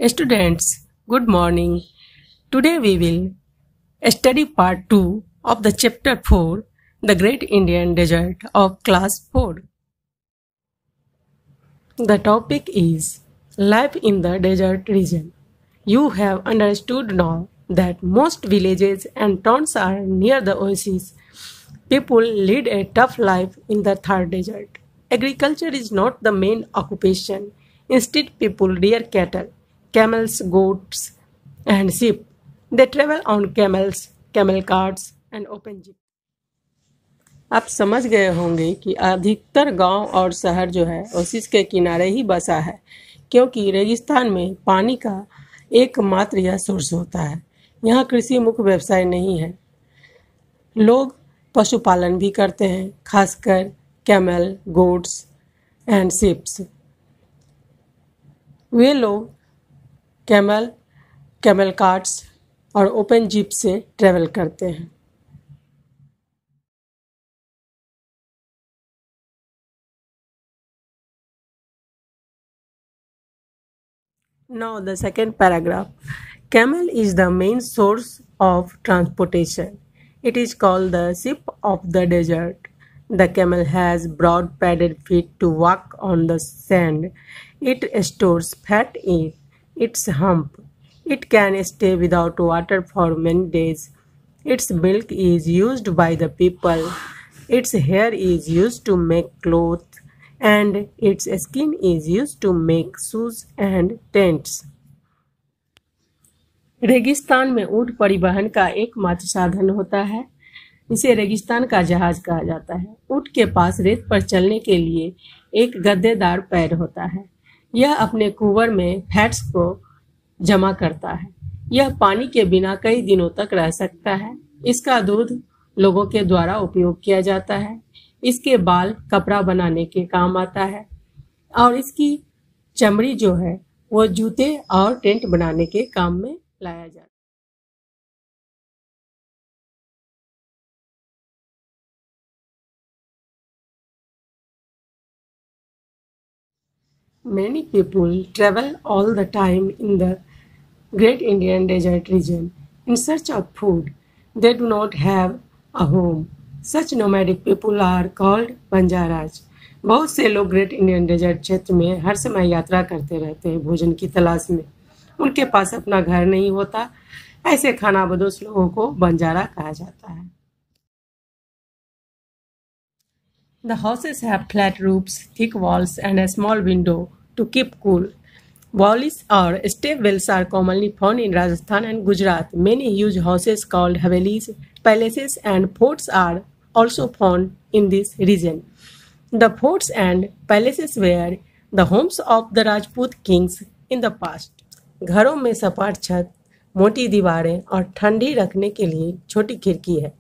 Students, good morning. Today we will study part 2 of the chapter 4, The Great Indian Desert of class 4. The topic is Life in the Desert Region. You have understood now that most villages and towns are near the oasis. People lead a tough life in the Thar Desert. Agriculture is not the main occupation. Instead, people rear cattle, camels, goats, and sheep. They travel on camels, camel carts, and open jeep. आप समझ गए होंगे कि अधिकतर गांव और शहर जो है ओसिस के किनारे ही बसा है, क्योंकि रेगिस्तान में पानी का एकमात्र यह सोर्स होता है। यहाँ कृषि मुख्य व्यवसाय नहीं है। लोग पशुपालन भी करते हैं, खासकर कैमल, गोट्स एंड शिप्स। वे लोग कैमल कार्ट्स और ओपन जीप से ट्रेवल करते हैं। Now the second paragraph. Camel is the main source of transportation. It is called the ship of the desert. The camel has broad padded feet to walk on the sand. It stores fat in its hump. It can stay without water for many days. Its milk is used by the people. Its hair is used to make clothes, and its skin is used to make shoes and tents. रेगिस्तान में ऊंट परिवहन का एकमात्र साधन होता है। इसे रेगिस्तान का जहाज कहा जाता है। ऊंट के पास रेत पर चलने के लिए एक गद्देदार पैर होता है। यह अपने कुंवर में फैट्स को जमा करता है। यह पानी के बिना कई दिनों तक रह सकता है। इसका दूध लोगों के द्वारा उपयोग किया जाता है। इसके बाल कपड़ा बनाने के काम आता है और इसकी चमड़ी जो है वो जूते और टेंट बनाने के काम में लाया जाता है। Many people travel all the time in the Great Indian Desert region in search of food. They do not have a home. Such nomadic people are called बंजाराज। बहुत से लोग ग्रेट इंडियन डेजर्ट क्षेत्र में हर समय यात्रा करते रहते हैं भोजन की तलाश में। उनके पास अपना घर नहीं होता। ऐसे खानाबदोश लोगों को बंजारा कहा जाता है। The houses have flat roofs, thick walls, and a small window to keep cool. Wallis or step wells are commonly found in Rajasthan and Gujarat. Many huge houses called havelis, palaces, and forts are also found in this region. The forts and palaces were the homes of the Rajput kings in the past. घरों में सपाट छत, मोटी दीवारें और ठंडी रखने के लिए छोटी खिड़की है।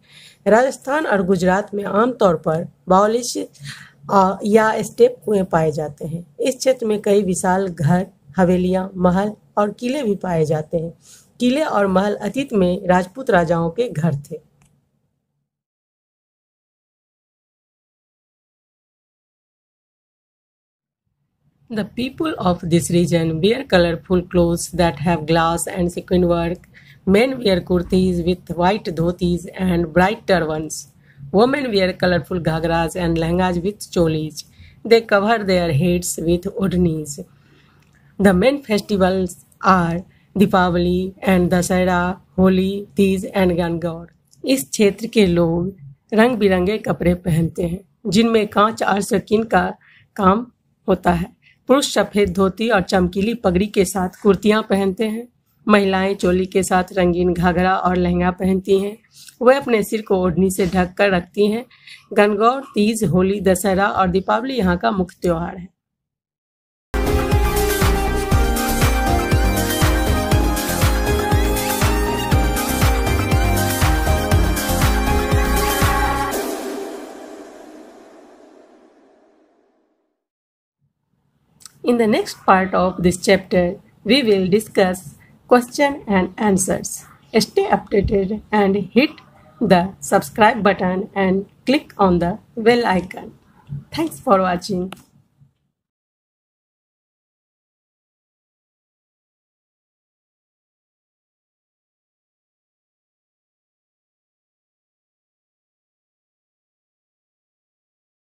राजस्थान और गुजरात में आमतौर पर बाउलिश या स्टेप कुएं पाए जाते हैं। इस क्षेत्र में कई विशाल घर, हवेलियां, महल और किले भी पाए जाते हैं। किले और महल अतीत में राजपूत राजाओं के घर थे। The people of this region wear colorful clothes that have glass and sequin work. Men wear kurtis with white dhotis and bright turbans. Women wear colorful ghagras and lehengas with cholis. They cover their heads with odhnis. The main festivals are Deepawali and Dussehra, Holi, Teej and Gangaur. इस क्षेत्र के लोग रंग बिरंगे कपड़े पहनते हैं जिनमें कांच और सकीन का काम होता है। पुरुष सफेद धोती और चमकीली पगड़ी के साथ कुर्तियां पहनते हैं। महिलाएं चोली के साथ रंगीन घाघरा और लहंगा पहनती हैं। वे अपने सिर को ओढ़नी से ढक कर रखती हैं। गणगौर, तीज, होली, दशहरा और दीपावली यहाँ का मुख्य त्योहार है। In the next part of this chapter, we will discuss question and answers. Stay updated and hit the subscribe button and click on the bell icon. Thanks for watching.